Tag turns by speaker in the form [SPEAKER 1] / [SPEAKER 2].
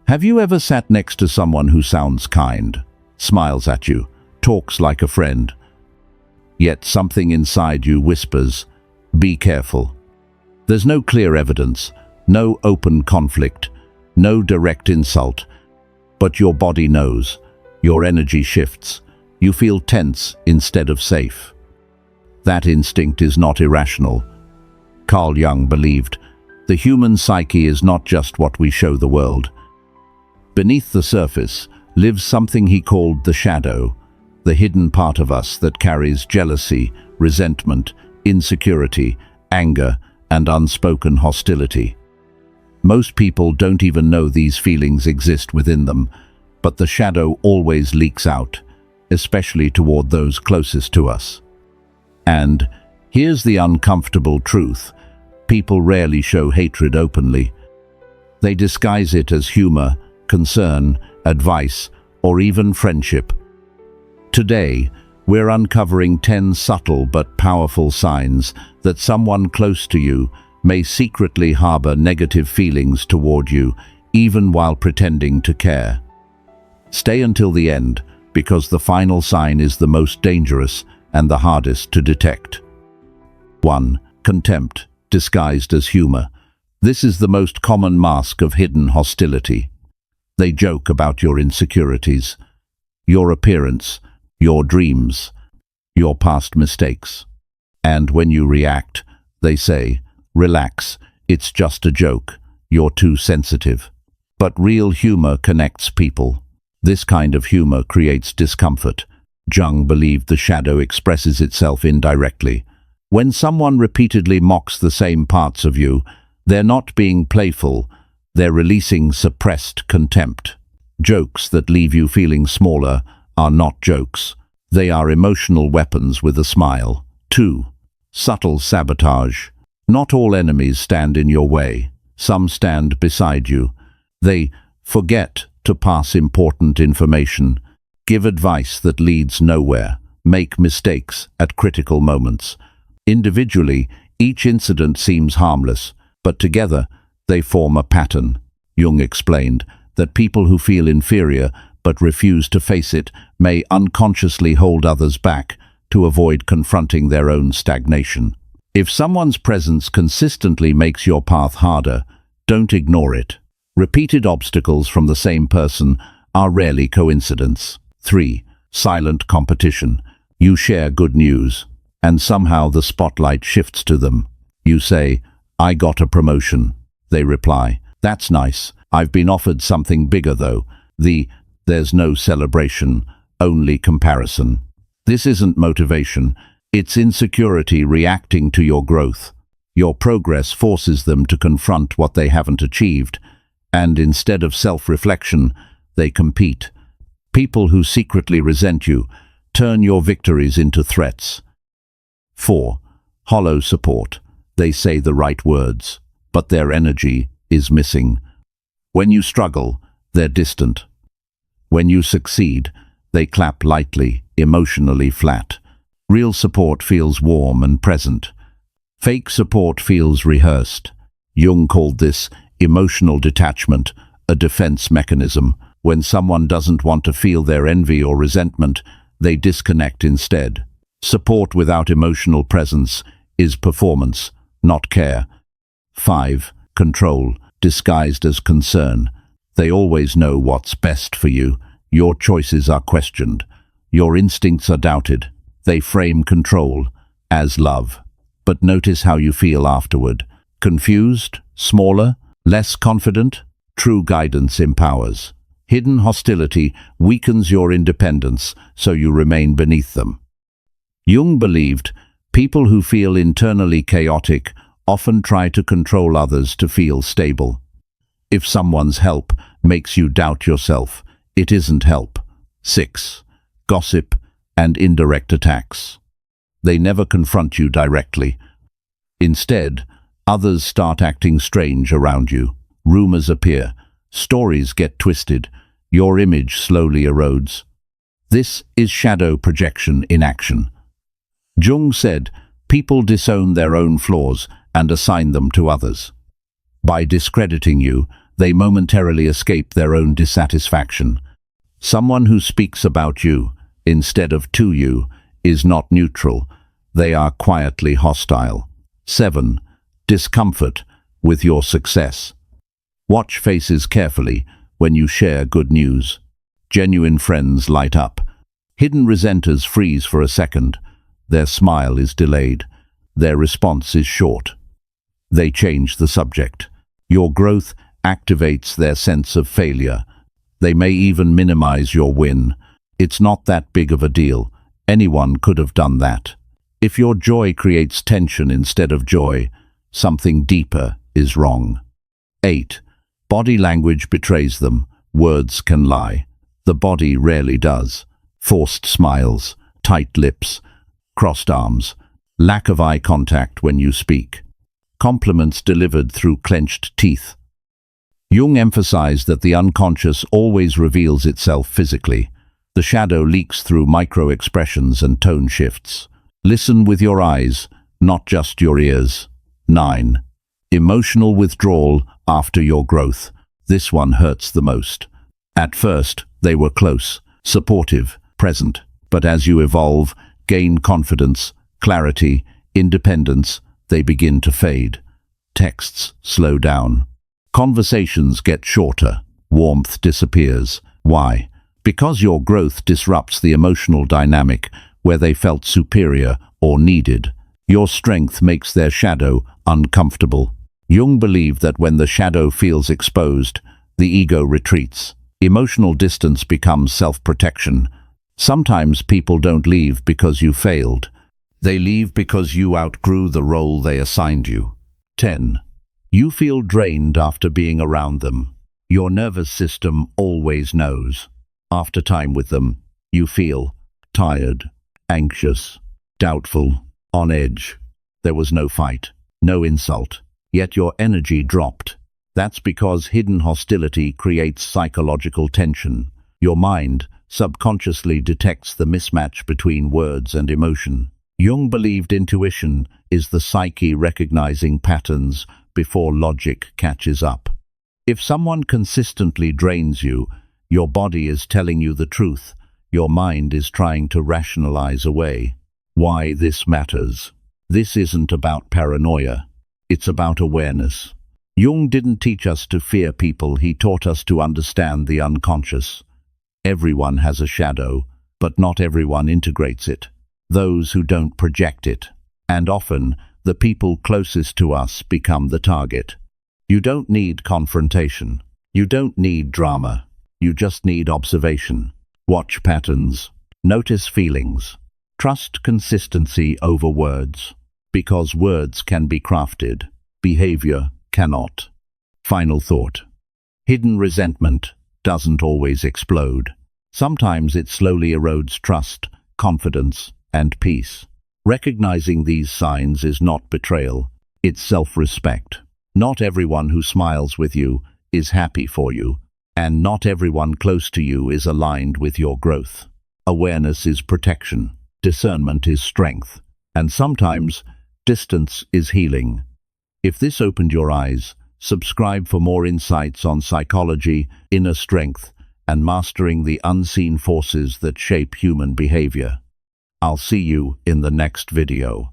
[SPEAKER 1] Have you ever sat next to someone who sounds kind, smiles at you, talks like a friend, yet something inside you whispers, "Be careful"? There's no clear evidence, no open conflict, no direct insult, but your body knows, your energy shifts, you feel tense instead of safe. That instinct is not irrational. Carl Jung believed, the human psyche is not just what we show the world. Beneath the surface lives something he called the shadow, the hidden part of us that carries jealousy, resentment, insecurity, anger, and unspoken hostility. Most people don't even know these feelings exist within them, but the shadow always leaks out, especially toward those closest to us. And here's the uncomfortable truth: people rarely show hatred openly. They disguise it as humor, concern, advice, or even friendship. Today, we're uncovering 10 subtle but powerful signs that someone close to you may secretly harbor negative feelings toward you, even while pretending to care. Stay until the end, because the final sign is the most dangerous and the hardest to detect. 1. Contempt, disguised as humor. This is the most common mask of hidden hostility. They joke about your insecurities, your appearance, your dreams, your past mistakes. And when you react, they say, "Relax, it's just a joke, you're too sensitive." But real humor connects people. This kind of humor creates discomfort. Jung believed the shadow expresses itself indirectly. When someone repeatedly mocks the same parts of you, they're not being playful, they're releasing suppressed contempt. Jokes that leave you feeling smaller are not jokes. They are emotional weapons with a smile. 2. Subtle sabotage. Not all enemies stand in your way. Some stand beside you. They forget to pass important information, give advice that leads nowhere, make mistakes at critical moments. Individually, each incident seems harmless, but together they form a pattern. Jung explained that people who feel inferior but refuse to face it may unconsciously hold others back to avoid confronting their own stagnation. If someone's presence consistently makes your path harder, don't ignore it. Repeated obstacles from the same person are rarely coincidence. 3. Silent competition. You share good news, and somehow the spotlight shifts to them. You say, "I got a promotion." They reply, "That's nice. I've been offered something bigger though." There's no celebration, only comparison. This isn't motivation, it's insecurity reacting to your growth. Your progress forces them to confront what they haven't achieved, and instead of self-reflection, they compete. People who secretly resent you turn your victories into threats. 4. Hollow support. They say the right words, but their energy is missing. When you struggle, they're distant. When you succeed, they clap lightly, emotionally flat. Real support feels warm and present. Fake support feels rehearsed. Jung called this emotional detachment, a defense mechanism. When someone doesn't want to feel their envy or resentment, they disconnect instead. Support without emotional presence is performance, not care. 5. Control, disguised as concern. They always know what's best for you. Your choices are questioned. Your instincts are doubted. They frame control as love. But notice how you feel afterward. Confused? Smaller? Less confident? True guidance empowers. Hidden hostility weakens your independence, so you remain beneath them. Jung believed people who feel internally chaotic often try to control others to feel stable. If someone's help makes you doubt yourself, it isn't help. 6. Gossip and indirect attacks. They never confront you directly. Instead, others start acting strange around you. Rumors appear. Stories get twisted. Your image slowly erodes. This is shadow projection in action. Jung said, people disown their own flaws and assign them to others. By discrediting you, they momentarily escape their own dissatisfaction. Someone who speaks about you, instead of to you, is not neutral. They are quietly hostile. 7. Discomfort with your success. Watch faces carefully when you share good news. Genuine friends light up. Hidden resenters freeze for a second. Their smile is delayed. Their response is short. They change the subject. Your growth activates their sense of failure. They may even minimize your win. It's not that big of a deal. Anyone could have done that. If your joy creates tension instead of joy, something deeper is wrong. 8. Body language betrays them. Words can lie. The body rarely does. Forced smiles, tight lips, crossed arms, lack of eye contact when you speak. Compliments delivered through clenched teeth. Jung emphasized that the unconscious always reveals itself physically. The shadow leaks through micro-expressions and tone shifts. Listen with your eyes, not just your ears. 9. Emotional withdrawal after your growth. This one hurts the most. At first, they were close, supportive, present. But as you evolve, gain confidence, clarity, independence, they begin to fade. Texts slow down. Conversations get shorter. Warmth disappears. Why? Because your growth disrupts the emotional dynamic where they felt superior or needed. Your strength makes their shadow uncomfortable. Jung believed that when the shadow feels exposed, the ego retreats. Emotional distance becomes self-protection. Sometimes people don't leave because you failed. They leave because you outgrew the role they assigned you. 10. You feel drained after being around them. Your nervous system always knows. After time with them, you feel tired, anxious, doubtful, on edge. There was no fight, no insult, yet your energy dropped. That's because hidden hostility creates psychological tension. Your mind subconsciously detects the mismatch between words and emotion. Jung believed intuition is the psyche recognizing patterns before logic catches up. If someone consistently drains you, your body is telling you the truth. Your mind is trying to rationalize away. Why this matters? This isn't about paranoia. It's about awareness. Jung didn't teach us to fear people, he taught us to understand the unconscious. Everyone has a shadow, but not everyone integrates it. Those who don't project it. And often, the people closest to us become the target. You don't need confrontation. You don't need drama. You just need observation. Watch patterns. Notice feelings. Trust consistency over words. Because words can be crafted. Behavior cannot. Final thought. Hidden resentment doesn't always explode. Sometimes it slowly erodes trust, confidence, and peace. Recognizing these signs is not betrayal, it's self-respect. Not everyone who smiles with you is happy for you, and not everyone close to you is aligned with your growth. Awareness is protection, discernment is strength, and sometimes distance is healing. If this opened your eyes, subscribe for more insights on psychology, inner strength, and mastering the unseen forces that shape human behavior. I'll see you in the next video.